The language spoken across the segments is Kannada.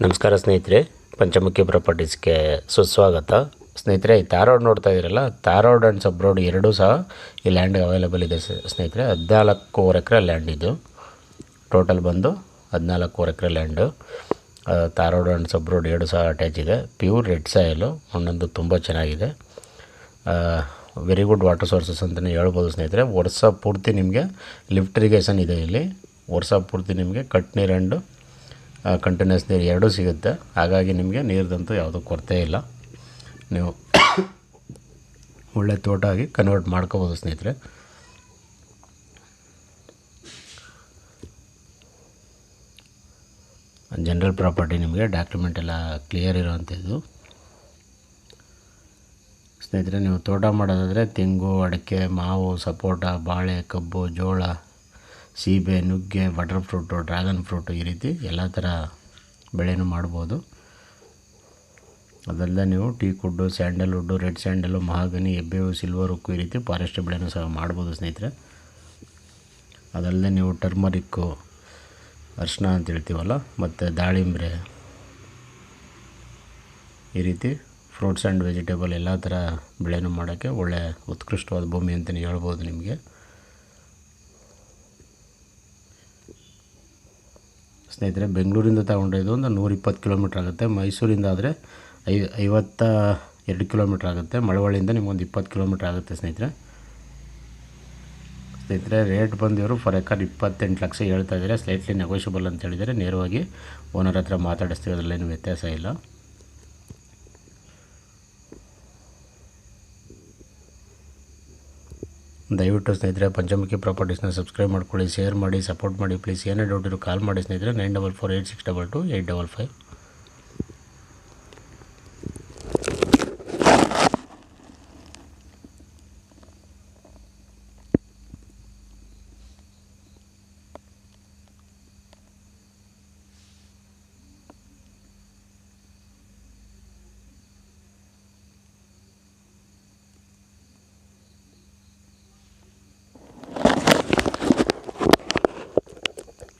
ನಮಸ್ಕಾರ ಸ್ನೇಹಿತರೆ, ಪಂಚಮುಖಿ ಪ್ರಾಪರ್ಟೀಸ್ಗೆ ಸುಸ್ವಾಗತ. ಸ್ನೇಹಿತರೆ, ಈ ತಾರೋಡ್ ನೋಡ್ತಾ ಇದ್ದೀರಲ್ಲ, ತಾರೋಡ್ ಆ್ಯಂಡ್ ಸಬ್ ರೋಡ್ ಎರಡೂ ಸಹ ಈ ಲ್ಯಾಂಡ್ ಅವೈಲೇಬಲ್ ಇದೆ ಸ್ನೇಹಿತರೆ. 14 ಎಕರೆ ಲ್ಯಾಂಡ್ ಇದು. ಟೋಟಲ್ ಬಂದು 14 acre land. Tar road and sub road ಎರಡು ಸಹ ಅಟ್ಯಾಚ್ ಇದೆ. ಪ್ಯೂರ್ ರೆಡ್ ಸಾಯಿಲು, ಮಣ್ಣಂದು ತುಂಬ ಚೆನ್ನಾಗಿದೆ. ವೆರಿ ಗುಡ್ ವಾಟರ್ ಸೋರ್ಸಸ್ ಅಂತಲೇ ಹೇಳ್ಬೋದು ಸ್ನೇಹಿತರೆ. ವರ್ಷ ಪೂರ್ತಿ ನಿಮಗೆ ಲಿಫ್ಟ್ ಇರಿಗೇಷನ್ ಇದೆ ಇಲ್ಲಿ. ವರ್ಷ ಪೂರ್ತಿ ನಿಮಗೆ ಕಟ್ ನೀರು ಆ್ಯಂಡ್ ಕಂಟಿನ್ಯೂಸ್ ನೀರು ಎರಡೂ ಸಿಗುತ್ತೆ. ಹಾಗಾಗಿ ನಿಮಗೆ ನೀರ್ದಂತೂ ಯಾವುದೂ ಕೊರತೆ ಇಲ್ಲ. ನೀವು ಒಳ್ಳೆ ತೋಟ ಆಗಿ ಕನ್ವರ್ಟ್ ಮಾಡ್ಕೋಬೋದು ಸ್ನೇಹಿತರೆ. ಜನರಲ್ ಪ್ರಾಪರ್ಟಿ, ನಿಮಗೆ ಡಾಕ್ಯುಮೆಂಟ್ ಎಲ್ಲ ಕ್ಲಿಯರ್ ಇರೋವಂಥದ್ದು ಸ್ನೇಹಿತರೆ. ನೀವು ತೋಟ ಮಾಡೋದಾದರೆ ತೆಂಗು, ಅಡಿಕೆ, ಮಾವು, ಸಪೋಟ, ಬಾಳೆ, ಕಬ್ಬು, ಜೋಳ, ಸೀಬೆ, ನುಗ್ಗೆ, ಬಟರ್ ಫ್ರೂಟು, ಡ್ರ್ಯಾಗನ್ ಫ್ರೂಟು, ಈ ರೀತಿ ಎಲ್ಲ ಥರ ಬೆಳೆನೂ ಮಾಡ್ಬೋದು. ಅದಲ್ಲದೆ ನೀವು ಟೀಕ್ವುಡ್ಡು, ಸ್ಯಾಂಡಲ್ವುಡ್ಡು, ರೆಡ್ ಸ್ಯಾಂಡಲು, ಮಹಾಗನಿ, ಎಬ್ಬೇವು, ಸಿಲ್ವರ್ ಉಕ್ಕು, ಈ ರೀತಿ ಫಾರೆಸ್ಟ್ ಬೆಳೆನೂ ಸಹ ಮಾಡ್ಬೋದು ಸ್ನೇಹಿತರೆ. ಅದಲ್ಲದೆ ನೀವು ಟರ್ಮರಿಕ್ಕು, ಅರಿಶಿನ ಅಂತ ಹೇಳ್ತೀವಲ್ಲ, ಮತ್ತು ದಾಳಿಂಬ್ರೆ, ಈ ರೀತಿ ಫ್ರೂಟ್ಸ್ ಆ್ಯಂಡ್ ವೆಜಿಟೇಬಲ್ ಎಲ್ಲ ಥರ ಬೆಳೆನೂ ಮಾಡೋಕ್ಕೆ ಒಳ್ಳೆಯ ಉತ್ಕೃಷ್ಟವಾದ ಭೂಮಿ ಅಂತಲೇ ಹೇಳ್ಬೋದು ನಿಮಗೆ. ಸ್ನೇಹಿತರೆ, ಬೆಂಗಳೂರಿಂದ ತಗೊಂಡಿದ್ದು ಒಂದು 120 ಕಿಲೋಮೀಟ್ರ್ ಆಗುತ್ತೆ. ಮೈಸೂರಿಂದ ಆದರೆ 52 ಕಿಲೋಮೀಟ್ರ್ ಆಗುತ್ತೆ. ಮಳವಳ್ಳಿಯಿಂದ ನಿಮಗೊಂದು 20 ಕಿಲೋಮೀಟ್ರ್ ಆಗುತ್ತೆ ಸ್ನೇಹಿತರೆ. ರೇಟ್ ಬಂದಿವರು ಫಾರ್ ಎಕರ್ 28 ಲಕ್ಷ ಹೇಳ್ತಾ ಇದ್ದಾರೆ. ಸ್ಲೈಟ್ಲಿ ನೆಗೋಷಿಯಬಲ್ ಅಂತ ಹೇಳಿದರೆ, ನೇರವಾಗಿ ಓನರ್ ಹತ್ರ ಮಾತಾಡಿಸ್ತೀವಿ, ಅದರಲ್ಲೇನು ವ್ಯತ್ಯಾಸ ಇಲ್ಲ. ದಯವಿಟ್ಟು ಸ್ನೇಹಿತರೆ ಪಂಚಮುಖಿ ಪ್ರಾಪರ್ಟೀಸ್ನ ಸಬ್ಸ್ಕ್ರೈಬ್ ಮಾಡ್ಕೊಳ್ಳಿ, ಶೇರ್ ಮಾಡಿ, ಸಪೋರ್ಟ್ ಮಾಡಿ ಪ್ಲೀಸ್. ಏನೇ ಡೌಟ್ ಇರೋ ಕಾಲ್ ಮಾಡಿ ಸ್ನೇಹಿತರೆ. 9448622855.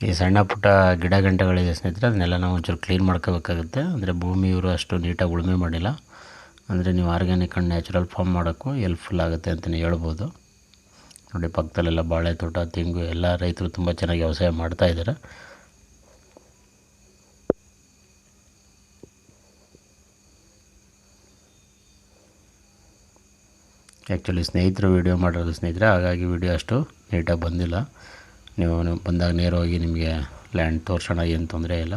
ಈ ಸಣ್ಣ ಪುಟ್ಟ ಗಿಡ ಗಂಟೆಗಳಿದೆ ಸ್ನೇಹಿತರೆ, ಅದನ್ನೆಲ್ಲ ನಾವು ಒಂಚೂರು ಕ್ಲೀನ್ ಮಾಡ್ಕೋಬೇಕಾಗುತ್ತೆ. ಅಂದರೆ ಭೂಮಿ ಇವರು ಅಷ್ಟು ನೀಟಾಗಿ ಉಳುಮೆ ಮಾಡಿಲ್ಲ. ಅಂದರೆ ನೀವು ಆರ್ಗ್ಯಾನಿಕ್ ಆ್ಯಂಡ್ ನ್ಯಾಚುರಲ್ ಫಾರ್ಮ್ ಮಾಡೋಕ್ಕೂ ಹೆಲ್ಪ್ಫುಲ್ ಆಗುತ್ತೆ ಅಂತಲೇ ಹೇಳ್ಬೋದು. ನೋಡಿ, ಪಕ್ಕದಲ್ಲೆಲ್ಲ ಬಾಳೆ ತೋಟ, ತೆಂಗು, ಎಲ್ಲ ರೈತರು ತುಂಬ ಚೆನ್ನಾಗಿ ವ್ಯವಸಾಯ ಮಾಡ್ತಾಯಿದ್ದಾರೆ. ಆ್ಯಕ್ಚುಲಿ ಸ್ನೇಹಿತರು ವೀಡಿಯೋ ಮಾಡಿರೋದು ಸ್ನೇಹಿತರೆ, ಹಾಗಾಗಿ ವೀಡಿಯೋ ಅಷ್ಟು ನೀಟಾಗಿ ಬಂದಿಲ್ಲ. ನೀವು ಬಂದಾಗ ನೇರವಾಗಿ ನಿಮಗೆ ಲ್ಯಾಂಡ್ ತೋರಿಸೋಣ, ಏನು ತೊಂದರೆ ಇಲ್ಲ.